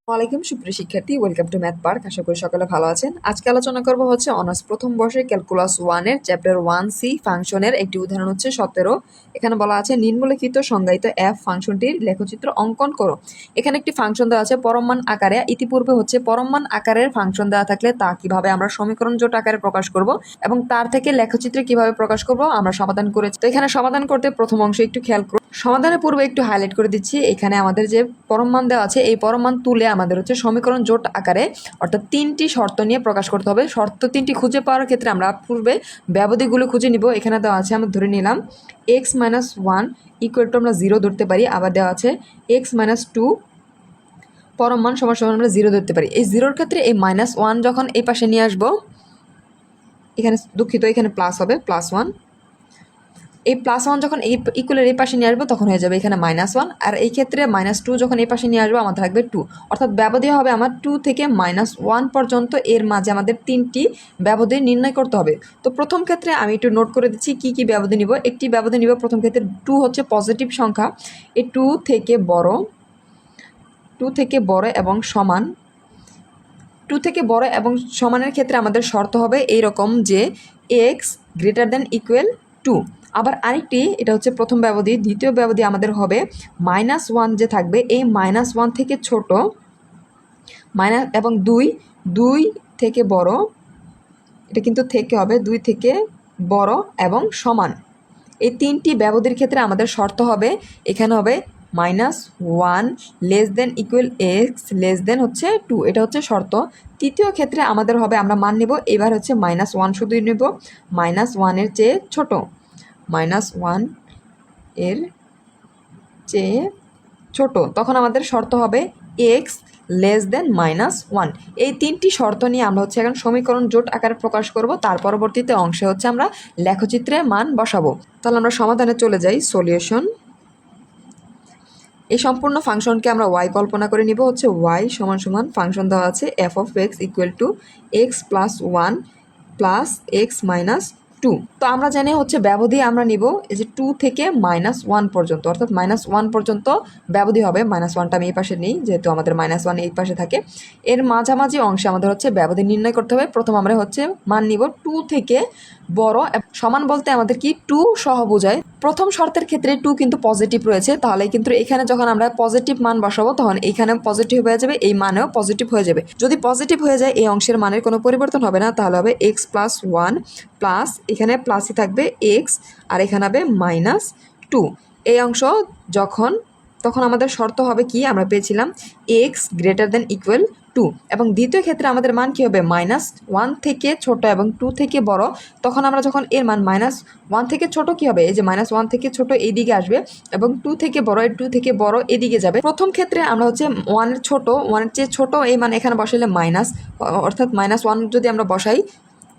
ওয়ালাইকুম সুপ্রিয় শিক্ষার্থী, ওয়েলকাম টু ম্যাথ পার্ক। আশা করি সকলে ভালো আছেন। আজকে আলোচনা করব হচ্ছে অনার্স প্রথম বর্ষের ক্যালকুলাস 1 এর চ্যাপ্টার 1C ফাংশনের একটি উদাহরণ হচ্ছে 17। এখানে বলা আছে নিম্নলিখিত সংজ্ঞায়িত এফ ফাংশনটির লেখচিত্র অঙ্কন করো। এখানে একটি ফাংশন দেওয়া আছে পরমমান আকারে। ইতিপূর্বে হচ্ছে পরমমান আকারের ফাংশন দেওয়া থাকলে তা কিভাবে আমরা সমীকরণ জোট আকারে প্রকাশ করব এবং তার থেকে লেখচিত্রে কিভাবে প্রকাশ করব আমরা সমাধান করেছি। তো এখানে সমাধান করতে প্রথম অংশে একটু খেয়াল করুন। সমাধানের পূর্বে একটু হাইলাইট করে দিচ্ছি, এখানে আমাদের যে পরমমান দেওয়া আছে এই পরমমান তুলে আমাদের হচ্ছে সমীকরণ জোট আকারে অর্থাৎ 3টি শর্ত নিয়ে প্রকাশ করতে হবে। শর্ত 3টি খুঁজে পাওয়ার ক্ষেত্রে আমরা পূর্বে ব্যবধিগুলো খুঁজে নিব। এখানে দেওয়া আছে, আমরা ধরে নিলাম x-1 ইকুয়াল টু আমরা 0 ধরতে পারি। আবার দেওয়া আছে x-2 পরমমান সমান সমান আমরা 0 ধরতে পারি। এই 0-র ক্ষেত্রে এই -1 যখন এই পাশে নিয়ে আসবো, এখানে দুঃখিত, এখানে প্লাস হবে +1। এই +1 যখন এই ইকুয়ালের এই পাশে নিয়ে আসবো তখন হয়ে যাবে এখানে -1, আর এই ক্ষেত্রে -2 যখন এই পাশে নিয়ে আসবো আমার থাকবে 2, অর্থাৎ ব্যবধি হবে আমার 2 থেকে -1 পর্যন্ত। এর মাঝে আমাদের 3টি ব্যবধি নির্ণয় করতে হবে। তো প্রথম ক্ষেত্রে আমি একটু নোট করে দিচ্ছি কি কি ব্যবধি নিব। একটি ব্যবধি নিব প্রথম ক্ষেত্রে 2 হচ্ছে পজিটিভ সংখ্যা। এই 2 থেকে বড় এবং সমান, 2 থেকে বড় এবং সমানের ক্ষেত্রে আমাদের শর্ত হবে এইরকম যে x > 2। আবার আরেকটি, এটা হচ্ছে প্রথম ব্যবধি। দ্বিতীয় ব্যবধি আমাদের হবে -1 যে থাকবে এই -1 থেকে ছোট এবং 2 থেকে বড়, এটা কিন্তু থেকে হবে 2 থেকে বড় এবং সমান। এই 3টি ব্যবধির ক্ষেত্রে আমাদের শর্ত হবে এখানে হবে -1 > x হচ্ছে 2, এটা হচ্ছে শর্ত। তৃতীয় ক্ষেত্রে আমাদের হবে, আমরা মান নেব এবার হচ্ছে -1 শুধুই নেব, -1 এর চেয়ে ছোট, -1 এর চেয়ে ছোট, তখন আমাদের শর্ত হবে x -1। এই 3টি শর্ত নিয়ে আমরা হচ্ছে এখন সমীকরণ জোট আকারে প্রকাশ করব। তার পরবর্তীতে অংশে হচ্ছে আমরা লেখচিত্রে মান বসাবো। তাহলে আমরা সমাধানে চলে যাই। সলিউশন, এই সম্পূর্ণ ফাংশনকে আমরা y কল্পনা করে নিব। হচ্ছে y সমান সমান ফাংশন দেওয়া আছে f(x) = x + 1 + x - 2। তো আমরা জানি হচ্ছে ব্যবধি আমরা নিব এই যে 2 থেকে -1 পর্যন্ত, অর্থাৎ -1 পর্যন্ত ব্যবধি হবে। -1টা আমি এই পাশে নিই যেহেতু আমাদের -1 এই পাশে থাকে। এর মাঝামাঝি অংশে আমাদের হচ্ছে ব্যবধি নির্ণয় করতে হবে। প্রথম আমরা হচ্ছে মান নিব 2 থেকে বড়। সমান বলতে আমাদের কি 2 সহ বোঝায়। প্রথম শর্তের ক্ষেত্রে 2 কিন্তু পজিটিভ রয়েছে, তাহলে কিন্তু এখানে যখন আমরা পজিটিভ মান বসাবো তখন এখানেও পজিটিভ হয়ে যাবে, এই মানেও পজিটিভ হয়ে যাবে। যদি পজিটিভ হয়ে যায় এই অংশের মানের কোনো পরিবর্তন হবে না, তাহলে হবে x + 1 প্লাস, এখানে প্লাসই থাকবে x, আর এখানে হবে -2। এই অংশ তখন আমাদের শর্ত হবে কি, আমরা পেয়েছিলাম x > 2। এবং দ্বিতীয় ক্ষেত্রে আমাদের মান কি হবে, -1 থেকে ছোট এবং 2 থেকে বড়। তখন আমরা যখন এর মান -1 থেকে ছোট কি হবে, এই যে -1 থেকে ছোট এইদিকে আসবে এবং 2 থেকে বড়, এই 2 থেকে বড় এদিকে যাবে। প্রথম ক্ষেত্রে আমরা হচ্ছে 1 এর চেয়ে ছোট এই মান এখানে বসাইলে মাইনাস, অর্থাৎ -1 যদি আমরা বসাই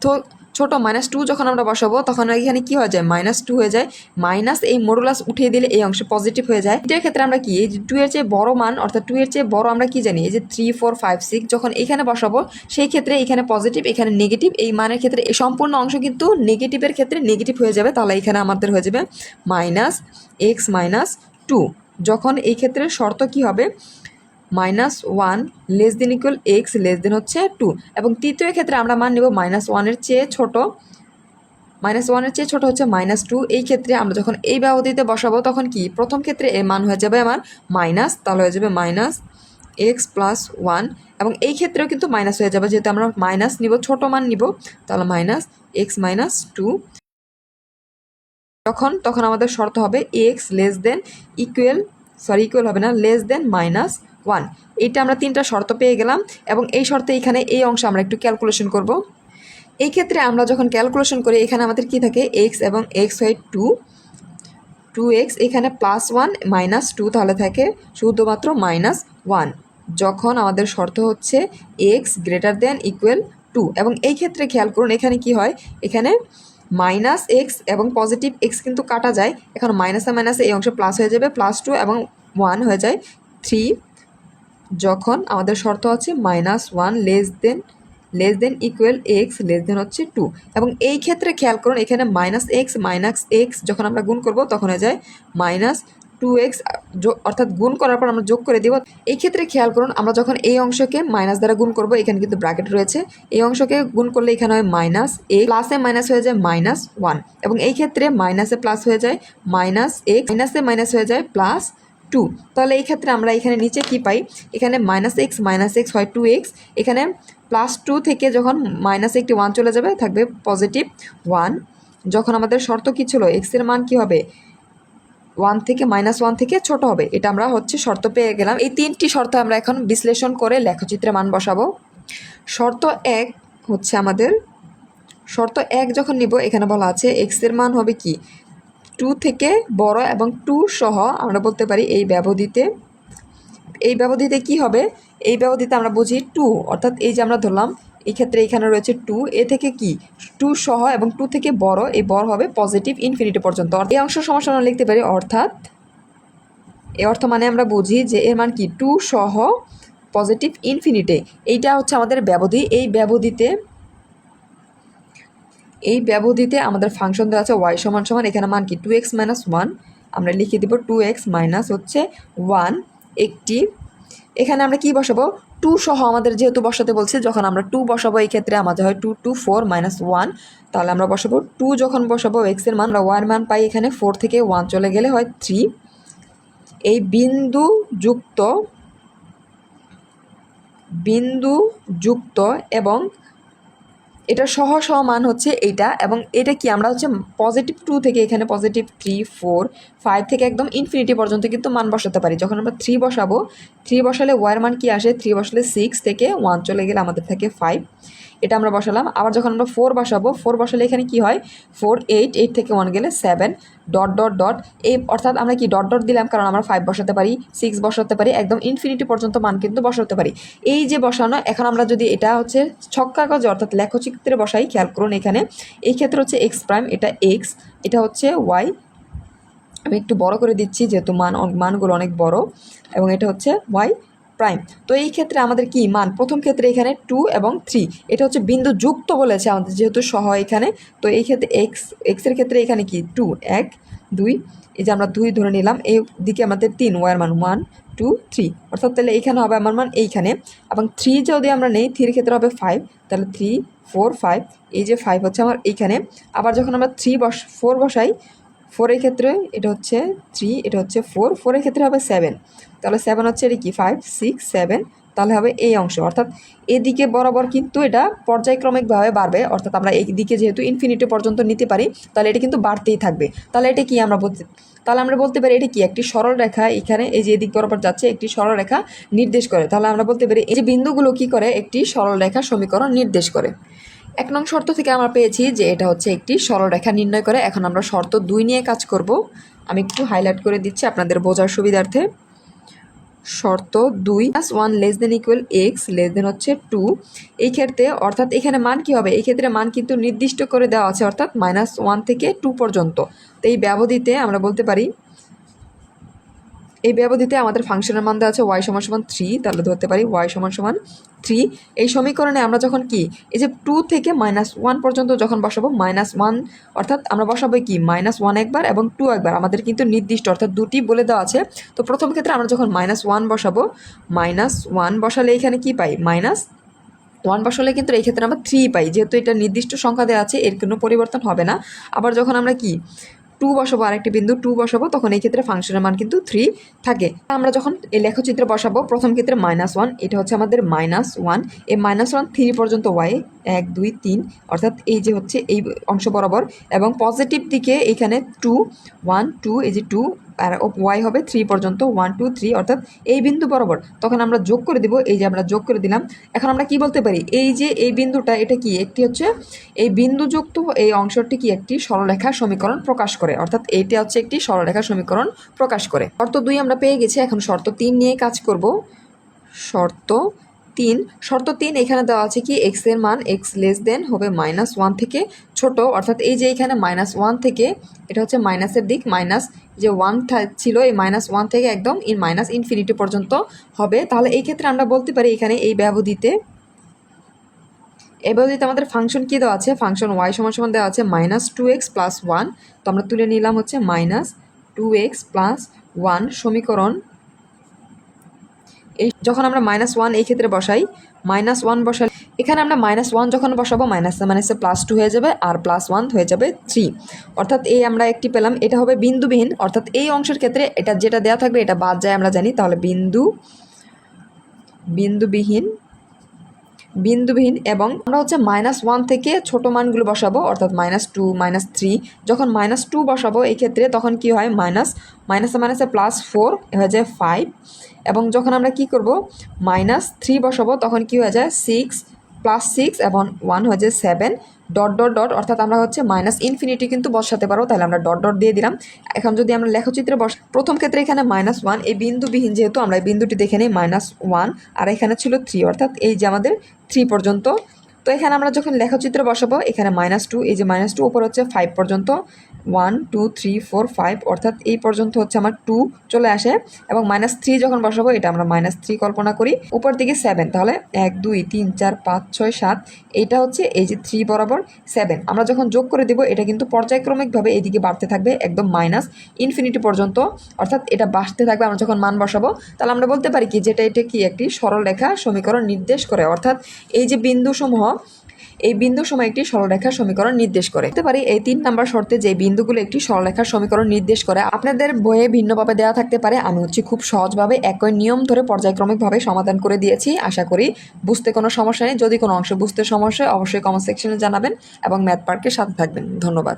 তো ছোট -2 যখন আমরা বসাবো তখন এখানে কি হয়ে যায়, -2 হয়ে যায়। মাইনাস এই মডুলাস উঠিয়ে দিলে এই অংশে পজিটিভ হয়ে যায়। এটার ক্ষেত্রে আমরা কি, এই যে 2 এর চেয়ে বড় মান, অর্থাৎ 2 এর চেয়ে বড় আমরা কি জানি, এই যে 3, 4, 5, 6 যখন এখানে বসাবো সেই ক্ষেত্রে এখানে পজিটিভ এখানে নেগেটিভ, এই মানের ক্ষেত্রে এই সম্পূর্ণ অংশ কিন্তু নেগেটিভের ক্ষেত্রে নেগেটিভ হয়ে যাবে। তাহলে এখানে আমাদের হয়ে যাবে -x - 2। যখন এই ক্ষেত্রে শর্ত কি হবে, -1 <= x হচ্ছে 2। এবং তৃতীয় ক্ষেত্রে আমরা মান নেব -1 এর চেয়ে ছোট, হচ্ছে -2। এই ক্ষেত্রে আমরা যখন এই ব্যবধিতে বসাবো তখন কি, প্রথম ক্ষেত্রে এর মান হয়ে যাবে আমার মাইনাস, তাহলে হয়ে যাবে -x + 1। এবং এই ক্ষেত্রেও কিন্তু মাইনাস হয়ে যাবে যেহেতু আমরা মাইনাস নিব, ছোট মান নিব, তাহলে -x - 2। তখন আমাদের শর্ত হবে x ইকুয়াল হবে না, -1। এইটা আমরা 3টা শর্ত পেয়ে গেলাম। এবং এই শর্তে এখানে এই অংশ আমরা একটু ক্যালকুলেশন করব। এই ক্ষেত্রে আমরা যখন ক্যালকুলেশন করি এখানে আমাদের কি থাকে, x এবং x হয় 2x, এখানে +1 -2, তাহলে থাকে শুধুমাত্র -1। যখন আমাদের শর্ত হচ্ছে x > 2। এবং এই ক্ষেত্রে খেয়াল করুন এখানে কি হয়, এখানে -x এবং পজিটিভ x কিন্তু কাটা যায়, এখন মাইনাসে মাইনাসে এই অংশ প্লাস হয়ে যাবে, +2 এবং 1 হয়ে যায় 3। যখন আমাদের শর্ত হচ্ছে -1 <= x হচ্ছে 2। এবং এই ক্ষেত্রে খেয়াল করুন এখানে -x যখন আমরা গুণ করব তখন হয়ে যায় 2x অর্থাৎ গুণ করার পর আমরা যোগ করে দিব। এই ক্ষেত্রে খেয়াল করুন, আমরা যখন এই অংশকে মাইনাস দ্বারা গুণ করব, এখানে কিন্তু ব্র্যাকেট রয়েছে, এই অংশকে গুণ করলে এখানে হয় মাইনাস এ, প্লাসে মাইনাস হয়ে যায় -1, এবং এই ক্ষেত্রে মাইনাসে প্লাস হয়ে যায় -x, মাইনাসে মাইনাস হয়ে যায় +2। তাহলে এই ক্ষেত্রে আমরা এখানে নিচে কি পাই, এখানে -x হয় 2x, এখানে +2 থেকে যখন একটি 1 চলে যাবে থাকবে +1। যখন আমাদের শর্ত কি ছিল, x এর মান কি হবে, 1 থেকে -1 থেকে ছোট হবে, এটা আমরা হচ্ছে শর্ত পেয়ে গেলাম। এই 3টি শর্ত আমরা এখন বিশ্লেষণ করে লেখচিত্রে মান বসাবো। শর্ত 1 হচ্ছে আমাদের, শর্ত 1 যখন নিব, এখানে বলা আছে x এর মান হবে কি 2 থেকে বড় এবং 2 সহ আমরা বলতে পারি এই ব্যবধিতে কি হবে, এই ব্যবধিতে আমরা বুঝি 2, অর্থাৎ এই যে আমরা ধরলাম এই ক্ষেত্রে এখানে রয়েছে 2, এ থেকে কি 2 সহ এবং 2 থেকে বড়, এই বড় হবে +∞ পর্যন্ত। এই অংশ সমান আমরা লিখতে পারি, অর্থাৎ এর অর্থ মানে আমরা বুঝি যে এর মান কি 2 সহ +∞। এইটা হচ্ছে আমাদের ব্যবধি। এই ব্যবধিতে আমাদের ফাংশন দেওয়া আছে y সমান এখানে মান কি 2x - 1, আমরা লিখে দিব 2x মাইনাস হচ্ছে 1 একটি, এখানে আমরা কি বসাবো 2 সহ, আমাদের যেহেতু বসাতে বলছে, যখন আমরা 2 বসাবো এই ক্ষেত্রে আমাদের হয় 2 2 4 -1, তাহলে আমরা বসাবো 2, যখন বসাবো x এর মান, আমরা y এর মান পাই এখানে 4 থেকে 1 চলে গেলে হয় 3। এই বিন্দু যুক্ত এবং এটা সহ মান হচ্ছে এইটা, এবং এটা কি আমরা হচ্ছে +2 থেকে এখানে +3 4 5 থেকে একদম ইনফিনিটি পর্যন্ত কিন্তু মান বসাতে পারি। যখন আমরা 3 বসাবো, 3 বসালে ওয়ার মান কি আসে, 3 বসালে 6 থেকে 1 চলে গেলে আমাদের থাকে 5, এটা আমরা বসালাম। আবার যখন আমরা 4 বসাবো, 4 বসালে এখানে কি হয় 4 8 8 থেকে 1 গেলে 7 ডট ডট ডট, এই অর্থাৎ আমরা কি ডট ডট দিলাম, কারণ আমরা 5 বসাতে পারি, 6 বসাতে পারি, একদম ইনফিনিটি পর্যন্ত মান কিন্তু বসাতে পারি। এই যে বসানো, এখন আমরা যদি এটা হচ্ছে ছক কাগজে অর্থাৎ লেখচিত্রে বসাই, খেয়াল করুন এখানে এই ক্ষেত্রে হচ্ছে x প্রাইম, এটা x, এটা হচ্ছে y, আমি একটু বড় করে দিচ্ছি যেহেতু মানগুলো অনেক বড়, এবং এটা হচ্ছে y প্রাইম। তো এই ক্ষেত্রে আমাদের কি মান, প্রথম ক্ষেত্রে এখানে 2 এবং 3, এটা হচ্ছে বিন্দু যুক্ত বলেছে আমাদের যেহেতু সহ এখানে, তো এই ক্ষেত্রে x এর ক্ষেত্রে এখানে কি 2 1 2, এই যে আমরা 2 ধরে নিলাম, এই দিকে আমাদের 3, ওয়ার মান 1 2 3, অর্থাৎ তাহলে এইখানে হবে আমার মান এইখানে, এবং 3 যদি আমরা নেই 3 এর ক্ষেত্রে হবে 5, তাহলে 3 4 5, এই যে 5 হচ্ছে আমার এইখানে। আবার যখন আমরা 4 বসাই, 4 এর ক্ষেত্রে এটা হচ্ছে 3, এটা হচ্ছে 4 4 এর ক্ষেত্রে হবে 7, তাহলে 7 হচ্ছে এটা কি 5 6 7, তাহলে হবে এই অংশ, অর্থাৎ এদিকে বরাবর কিন্তু এটা পর্যায়ক্রমিকভাবে বাড়বে, অর্থাৎ আমরা এই দিকে যেহেতু ইনফিনিটি পর্যন্ত নিতে পারি, তাহলে এটা কিন্তু বাড়তেই থাকবে। তাহলে এটা কি আমরা বলতে পারি এটা কি একটি সরল রেখা, এখানে এই যে এদিক বরাবর যাচ্ছে একটি সরল রেখা নির্দেশ করে। তাহলে আমরা বলতে পারি এই যে বিন্দুগুলো কি করে, একটি সরল রেখা সমীকরণ নির্দেশ করে। 1 নং শর্ত থেকে আমরা পেয়েছি যে এটা হচ্ছে একটি সরলরেখা নির্ণয় করে। এখন আমরা শর্ত 2 নিয়ে কাজ করব, আমি একটু হাইলাইট করে দিচ্ছি আপনাদের বোঝার সুবিধার্থে। শর্ত 2 1 > x হচ্ছে 2, এই ক্ষেত্রে অর্থাৎ এখানে মান কি হবে, এই ক্ষেত্রে মান কিন্তু নির্দিষ্ট করে দেওয়া আছে, অর্থাৎ -1 থেকে 2 পর্যন্ত। তো এই ব্যবধিতে আমরা বলতে পারি, এই ব্যবধিতে আমাদের ফাংশনের মান দেওয়া আছে y = 3, তাহলে ধরতে পারি y = 3। এই সমীকরণে আমরা যখন কি এই যে 2 থেকে -1 পর্যন্ত যখন বসাবো, -1 অর্থাৎ আমরা বসাবো কি -1 একবার এবং 2 একবার, আমাদের কিন্তু নির্দিষ্ট অর্থাৎ দুটি বলে দেওয়া আছে। তো প্রথম ক্ষেত্রে আমরা যখন -1 বসাবো, -1 বসালে এখানে কি পাই, -1 বসালে কিন্তু এই ক্ষেত্রে আমরা 3 পাই, যেহেতু এটা নির্দিষ্ট সংখ্যা দেওয়া আছে এর কোনো পরিবর্তন হবে না। আবার যখন আমরা কি 2 বসাবো, আরেকটি বিন্দু 2 বসাবো, তখন এই ক্ষেত্রে ফাংশনের মান কিন্তু 3 থাকে। আমরা যখন এই লেখচিত্রে বসাবো, প্রথম ক্ষেত্রে -1, এটা হচ্ছে আমাদের -1, এই -1 3 পর্যন্ত y 1 2 3, অর্থাৎ এই যে হচ্ছে এই অংশ বরাবর, এবং পজিটিভ দিকে এখানে 2 1 2, এই যে 2, আর y হবে 3 পর্যন্ত 1 2 3, অর্থাৎ এই বিন্দু বরাবর। তখন আমরা যোগ করে দিব, এই যে আমরা যোগ করে দিলাম। এখন আমরা কি বলতে পারি, এই যে এই বিন্দুটা এটা কি একটি হচ্ছে এই বিন্দুযুক্ত এই অংশটি কি একটি সরলরেখা সমীকরণ প্রকাশ করে, অর্থাৎ এইটা হচ্ছে একটি সরলরেখা সমীকরণ প্রকাশ করে। শর্ত 2 আমরা পেয়ে গেছি, এখন শর্ত 3 নিয়ে কাজ করব। শর্ত 3 এখানে দেওয়া আছে কি x এর মান x হবে -1 থেকে ছোট, অর্থাৎ এই যে এখানে -1 থেকে এটা হচ্ছে মাইনাসের দিক, মাইনাস যে 1 ছিল এই -1 থেকে একদম ইনফিনিটি পর্যন্ত হবে। তাহলে এই ক্ষেত্রে আমরা বলতে পারি এখানে এই ব্যবধিতে আমাদের ফাংশন কি দেওয়া আছে, ফাংশন y = দেওয়া আছে -2x + 1, তো আমরা তুলে নিলাম হচ্ছে -2x + ওয়ান সমীকরণ এই যখন আমরা -1 এই ক্ষেত্রে বসাই, -1 বসাই, এখানে আমরা -1 যখন বসাবো মাইনাসে মাইনাসে +2 হয়ে যাবে আর +1 হয়ে যাবে 3, অর্থাৎ এই আমরা একটি পেলাম। এটা হবে বিন্দুবিহীন, অর্থাৎ এই অংশের ক্ষেত্রে এটা যেটা দেওয়া থাকবে এটা বাদ যায় আমরা জানি, তাহলে বিন্দুবিহীন এবং আমরা হচ্ছে -1 থেকে ছোট মানগুলো বসাবো, অর্থাৎ -2 -3। যখন -2 বসাবো এই ক্ষেত্রে তখন কি হয়, মাইনাসে মাইনাসে +4 হয়ে যায় 5, এবং যখন আমরা কি করব -3 বসাবো তখন কি হয়ে যায় 6 +6 এবং 1 হয়ে যায় 7, ডট ডট ডট, অর্থাৎ আমরা হচ্ছে -ইনফিনিটি কিন্তু বসাতে পারো, তাহলে আমরা ডট ডট দিয়ে দিলাম। এখন যদি আমরা লেখচিত্রে প্রথম ক্ষেত্রে এখানে -1, এই বিন্দুবিহীন যেহেতু আমরা এই বিন্দুটি দেখে নিই -1, আর এখানে ছিল 3, অর্থাৎ এই যে আমাদের 3 পর্যন্ত। তো এখানে আমরা যখন লেখচিত্র বসাবো এখানে -2, এই যে -2 উপর হচ্ছে 5 পর্যন্ত, 1 2 3 4 5, অর্থাৎ এই পর্যন্ত হচ্ছে আমার 2 চলে আসে, এবং -3 যখন বসাবো এটা আমরা -3 কল্পনা করি, উপর দিকে 7, তাহলে 1 2 3 4 5 6 7, এইটা হচ্ছে এই যে 3 বরাবর 7। আমরা যখন যোগ করে দেবো এটা কিন্তু পর্যায়ক্রমিকভাবে এদিকে বাড়তে থাকবে একদম ইনফিনিটি পর্যন্ত, অর্থাৎ এটা বাড়তে থাকবে। আমরা যখন মান বসাবো তাহলে আমরা বলতে পারি কি যেটা এটা কি একটি সরলরেখা সমীকরণ নির্দেশ করে, অর্থাৎ এই যে বিন্দুসমূহ এই বিন্দুর সময় একটি সরলরেখার সমীকরণ নির্দেশ করে। বলতে পারি এই 3 নাম্বার শর্তে যে বিন্দুগুলো একটি সরলরেখার সমীকরণ নির্দেশ করে আপনাদের বইয়ে ভিন্নভাবে দেওয়া থাকতে পারে, আমি হচ্ছে খুব সহজভাবে একই নিয়ম ধরে পর্যায়ক্রমিকভাবে সমাধান করে দিয়েছি। আশা করি বুঝতে কোনো সমস্যা নেই। যদি কোনো অংশ বুঝতে সমস্যা হয় অবশ্যই কমেন্ট সেকশনে জানাবেন এবং ম্যাথ পার্কের সাথে থাকবেন। ধন্যবাদ।